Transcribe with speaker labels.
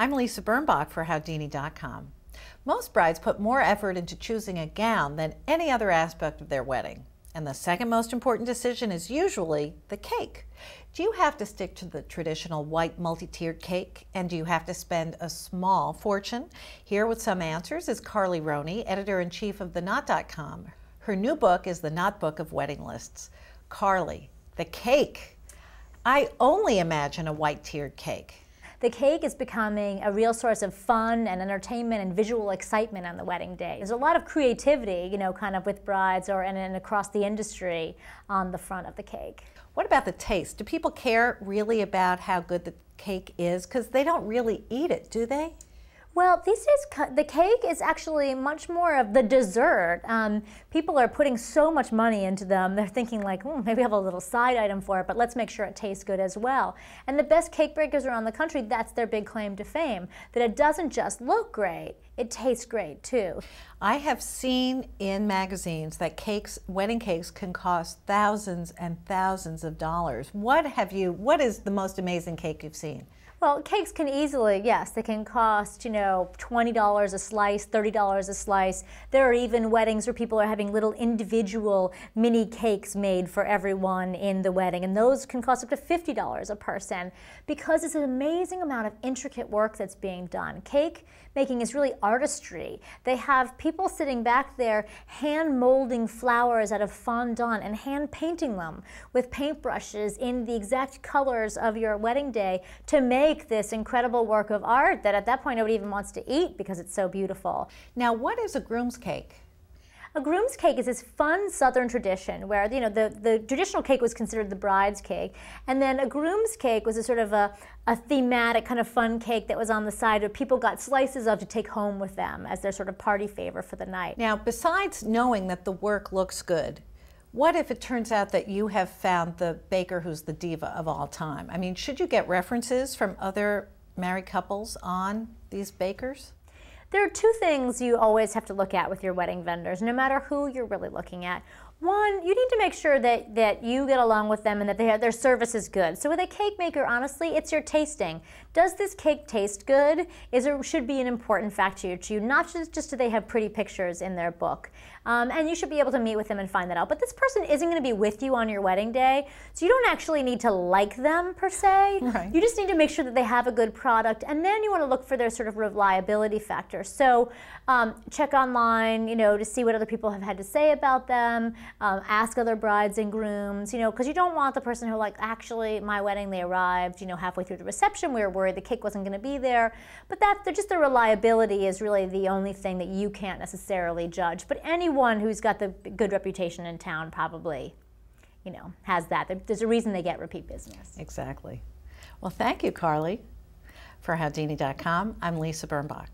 Speaker 1: I'm Lisa Birnbach for Howdini.com. Most brides put more effort into choosing a gown than any other aspect of their wedding. And the second most important decision is usually the cake. Do you have to stick to the traditional white multi-tiered cake? And do you have to spend a small fortune? Here with some answers is Carley Roney, editor-in-chief of TheKnot.com. Her new book is The Knot Book of Wedding Lists. Carley, the cake. I only imagine a white-tiered cake.
Speaker 2: The cake is becoming a real source of fun and entertainment and visual excitement on the wedding day. There's a lot of creativity, kind of with brides and across the industry on the front of the cake.
Speaker 1: What about the taste? Do people care really about how good the cake is? Because they don't really eat it, do they?
Speaker 2: Well, these days the cake is actually much more of the dessert. People are putting so much money into them. They're thinking like, maybe have a little side item for it, but let's make sure it tastes good as well. And the best cake bakers around the country, that's their big claim to fame, that it doesn't just look great, it tastes great too.
Speaker 1: I have seen in magazines that wedding cakes can cost thousands and thousands of dollars. What is the most amazing cake you've seen?
Speaker 2: Well, cakes can easily, yes, they can cost, $20 a slice, $30 a slice. There are even weddings where people are having little individual mini cakes made for everyone in the wedding, and those can cost up to $50 a person because it's an amazing amount of intricate work that's being done. Cake making is really artistry. They have people sitting back there hand molding flowers out of fondant and hand painting them with paintbrushes in the exact colors of your wedding day to make this incredible work of art that at that point nobody even wants to eat because it's so beautiful.
Speaker 1: Now, what is a groom's cake?
Speaker 2: A groom's cake is this fun Southern tradition where the traditional cake was considered the bride's cake, and then a groom's cake was a sort of a thematic kind of fun cake that was on the side where people got slices of to take home with them as their sort of party favor for the night.
Speaker 1: Now, besides knowing that the work looks good, what if it turns out that you have found the baker who's the diva of all time? I mean, should you get references from other married couples on these bakers?
Speaker 2: There are two things you always have to look at with your wedding vendors, no matter who you're really looking at. One, you need to make sure that you get along with them and that their service is good. So with a cake maker, honestly, it's your tasting. Does this cake taste good? Should be an important factor to you, not just do they have pretty pictures in their book. And you should be able to meet with them and find that out. But this person isn't going to be with you on your wedding day, so you don't actually need to like them per se.
Speaker 1: Right.
Speaker 2: You just need to make sure that they have a good product, and then you want to look for their sort of reliability factor. So check online, to see what other people have had to say about them. Ask other brides and grooms, because you don't want the person who actually, my wedding, they arrived, halfway through the reception, we were worried the cake wasn't going to be there. But just the reliability is really the only thing that you can't necessarily judge. But anyone who's got the good reputation in town probably, has that. There's a reason they get repeat business.
Speaker 1: Exactly. Well, thank you, Carley. For Howdini.com, I'm Lisa Birnbach.